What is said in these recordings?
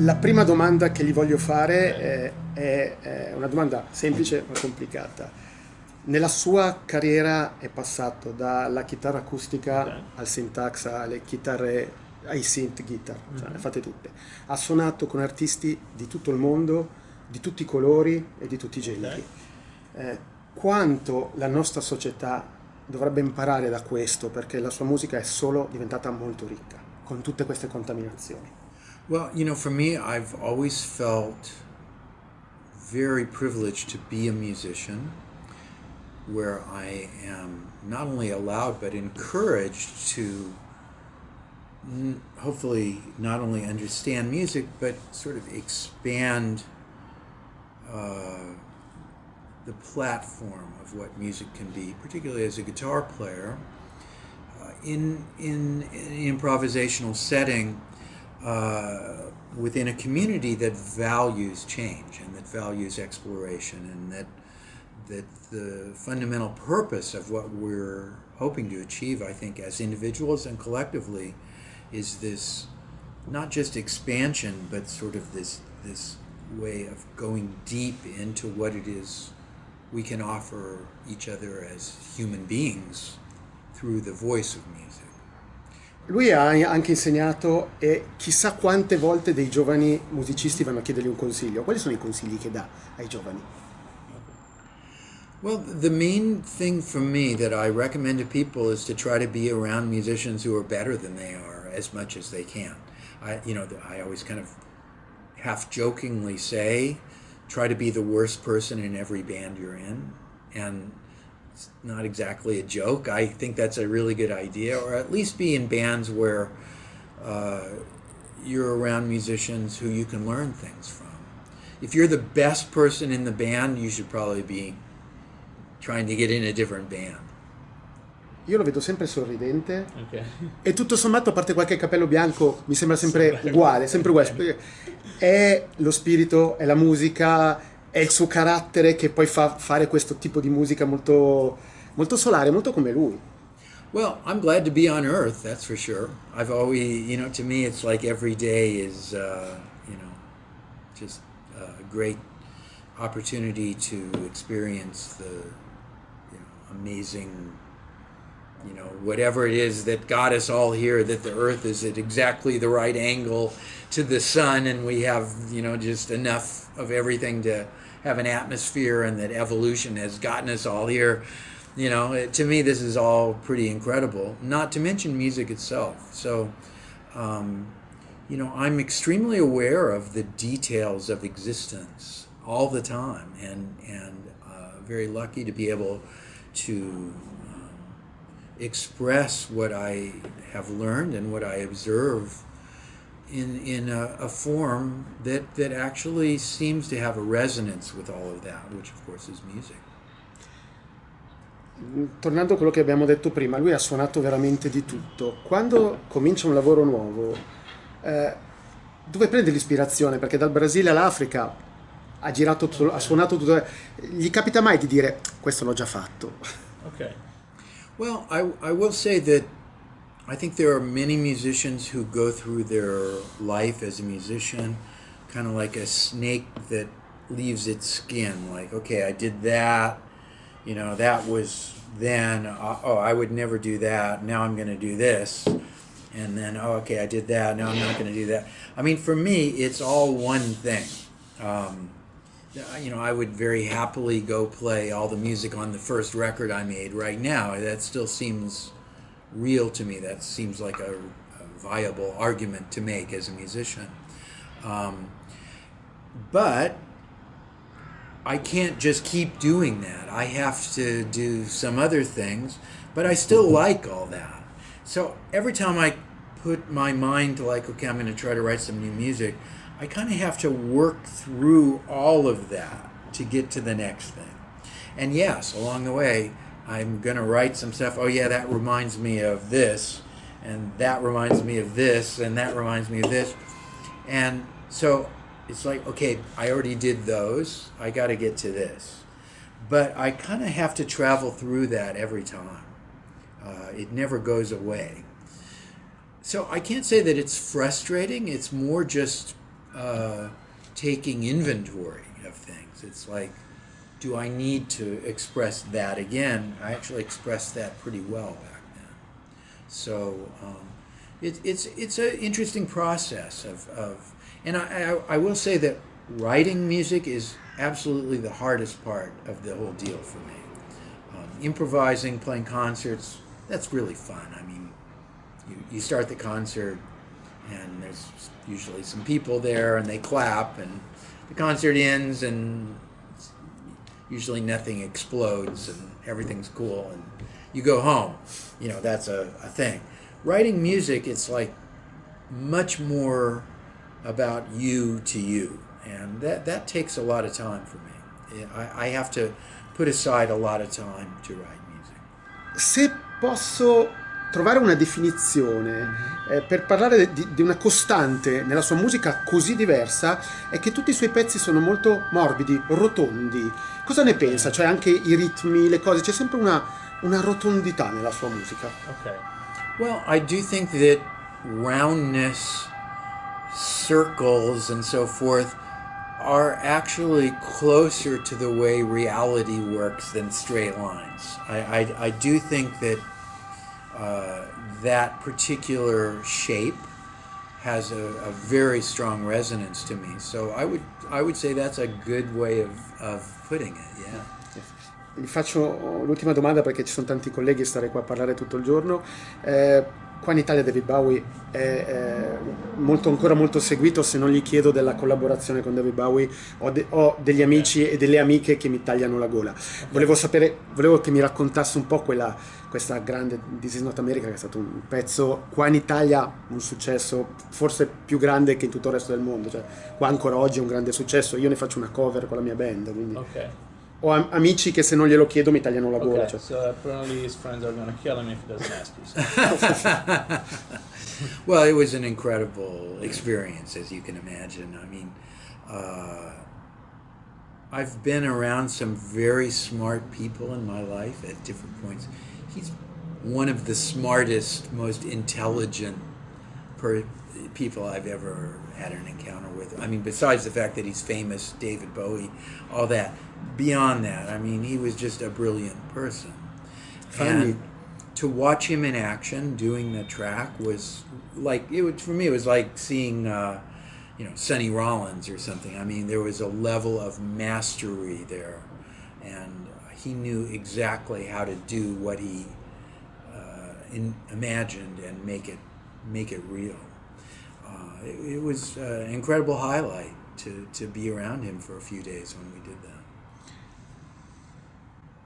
La prima domanda che gli voglio fare è una domanda semplice ma complicata. Nella sua carriera è passato dalla chitarra acustica al syntax, alle chitarre, ai synth guitar, cioè le fate tutte. Ha suonato con artisti di tutto il mondo, di tutti i colori e di tutti i generi. Quanto la nostra società dovrebbe imparare da questo, perché la sua musica è solo diventata molto ricca, con tutte queste contaminazioni. Well, for me, I've always felt very privileged to be a musician, where I am not only allowed but encouraged to hopefully not only understand music but sort of expand the platform of what music can be, particularly as a guitar player, in an improvisational setting within a community that values change and that values exploration, and that the fundamental purpose of what we're hoping to achieve, I think, as individuals and collectively, is this not just expansion, but sort of this way of going deep into what it is we can offer each other as human beings through the voice of music. Lui ha anche insegnato e chissà quante volte dei giovani musicisti vanno a chiedergli un consiglio. Quali sono i consigli che dà ai giovani? Well, the main thing for me that I recommend to people is to try to be around musicians who are better than they are as much as they can. I always kind of half-jokingly say, try to be the worst person in every band you're in. And it's not exactly a joke. I think that's a really good idea, or at least be in bands where you're around musicians who you can learn things from. If you're the best person in the band, you should probably be trying to get in a different band. Io lo vedo sempre sorridente, e tutto sommato, a parte qualche capello bianco, mi sembra sempre uguale, sempre uguale. È lo spirito, è la musica, è il suo carattere che poi fa fare questo tipo di musica molto, molto solare, molto come lui. Well, I'm glad to be on Earth, that's for sure. I've always, to me it's like every day is, just a great opportunity to experience the amazing, whatever it is that got us all here, that the Earth is at exactly the right angle to the sun, and we have, just enough of everything to have an atmosphere, and that evolution has gotten us all here. To me, this is all pretty incredible, not to mention music itself. So, I'm extremely aware of the details of existence all the time, and very lucky to be able to express what I have learned and what I observe in a form that actually seems to have a resonance with all of that, which of course is music. Tornando a quello che abbiamo detto prima, lui ha suonato veramente di tutto. Quando comincia un lavoro nuovo, dove prende l'ispirazione? Perché dal Brasile all'Africa ha girato tutto, ha suonato tutto. Gli capita mai di dire questo l'ho già fatto? Okay. Well, I will say that I think there are many musicians who go through their life as a musician kind of like a snake that leaves its skin. Like, okay, I did that, that was then, I would never do that, now I'm going to do this. And then, okay, I did that, now I'm not going to do that. I mean, for me, it's all one thing. I would very happily go play all the music on the first record I made right now. That still seems real to me. That seems like a viable argument to make as a musician. But I can't just keep doing that. I have to do some other things, but I still like all that. So every time I put my mind to like, okay, I'm going to try to write some new music, I kind of have to work through all of that to get to the next thing. And yes, along the way, I'm going to write some stuff. Oh yeah, that reminds me of this, and that reminds me of this, and that reminds me of this. And so it's like, okay, I already did those. I got to get to this. But I kind of have to travel through that every time. It never goes away. So I can't say that it's frustrating. It's more just taking inventory of things. It's like, do I need to express that again? I actually expressed that pretty well back then. So it's an interesting process of and I will say that writing music is absolutely the hardest part of the whole deal for me. Improvising, playing concerts, that's really fun. I mean, you start the concert and there's usually some people there and they clap and the concert ends and usually nothing explodes and everything's cool and you go home. You know, that's a thing. Writing music, it's like much more about you to you, and that takes a lot of time for me. I have to put aside a lot of time to write music. Se posso trovare una definizione per parlare di una costante nella sua musica così diversa, è che tutti i suoi pezzi sono molto morbidi, rotondi. Cosa ne pensa? Cioè anche i ritmi, le cose, c'è sempre una rotondità nella sua musica. Okay. Well, I do think that roundness, circles, and so forth are actually closer to the way reality works than straight lines. I do think that that particular shape has a very strong resonance to me. So I would say that's a good way of putting it, yeah. Gli faccio l'ultima domanda perché ci sono tanti colleghi e starei qua a parlare tutto il giorno. Qua in Italia David Bowie è ancora molto seguito. Se non gli chiedo della collaborazione con David Bowie ho degli amici e delle amiche che mi tagliano la gola. Volevo che mi raccontasse un po' questa grande This Is Not America, che è stato un pezzo qua in Italia, un successo forse più grande che in tutto il resto del mondo, cioè qua ancora oggi è un grande successo. Io ne faccio una cover con la mia band, quindi ho amici che se non glielo chiedo mi tagliano la gola. Cioè. So apparently his friends are going to kill him if he doesn't ask you. Well, it was an incredible experience, as you can imagine. I mean, I've been around some very smart people in my life at different points. He's one of the smartest, most intelligent people I've ever had an encounter with. I mean, besides the fact that he's famous, David Bowie, all that. Beyond that, I mean, he was just a brilliant person. And to watch him in action doing the track was like, for me, it was like seeing, Sonny Rollins or something. I mean, there was a level of mastery there, and he knew exactly how to do what he imagined and make it real. It was an incredible highlight to be around him for a few days when we did that.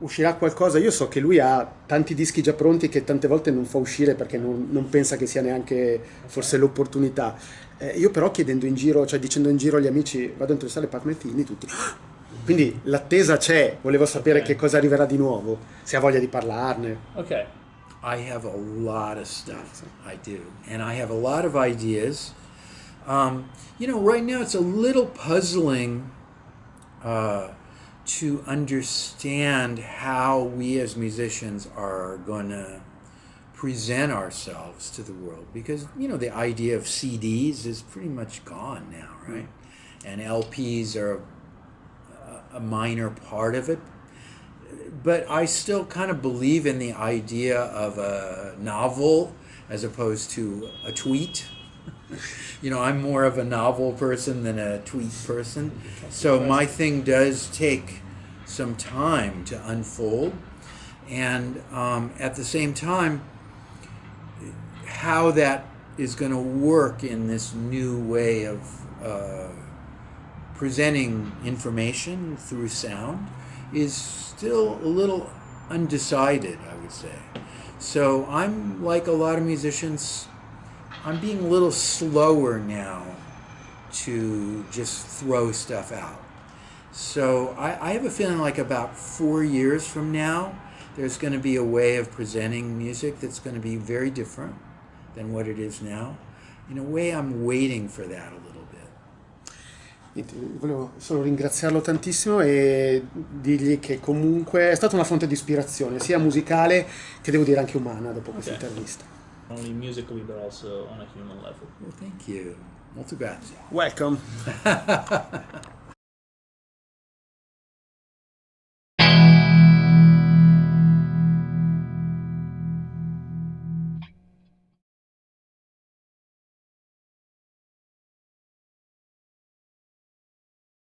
Uscirà qualcosa? Io so che lui ha tanti dischi già pronti che tante volte non fa uscire perché non pensa che sia neanche forse l'opportunità. Io però chiedendo in giro, cioè dicendo in giro agli amici, vado a intervistare Pat Metheny, tutti. Quindi l'attesa c'è, volevo sapere che cosa arriverà di nuovo, se ha voglia di parlarne. Ok. I have a lot of stuff, I do, and I have a lot of ideas. Right now it's a little puzzling to understand how we as musicians are going to present ourselves to the world, because the idea of CDs is pretty much gone now, right? And LPs are a minor part of it, but I still kind of believe in the idea of a novel as opposed to a tweet. I'm more of a novel person than a tweet person. So my thing does take some time to unfold. And at the same time, how that is going to work in this new way of presenting information through sound is still a little undecided, I would say. So I'm like a lot of musicians, I'm being a little slower now to just throw stuff out. So I have a feeling like about 4 years from now, there's going to be a way of presenting music that's going to be very different than what it is now. In a way, I'm waiting for that a little bit. Volevo solo ringraziarlo tantissimo e dirgli che comunque è stata una fonte di ispirazione, sia musicale che devo dire anche umana dopo questa intervista. Not only musically but also on a human level. Well, thank you. Molto grazie. Welcome.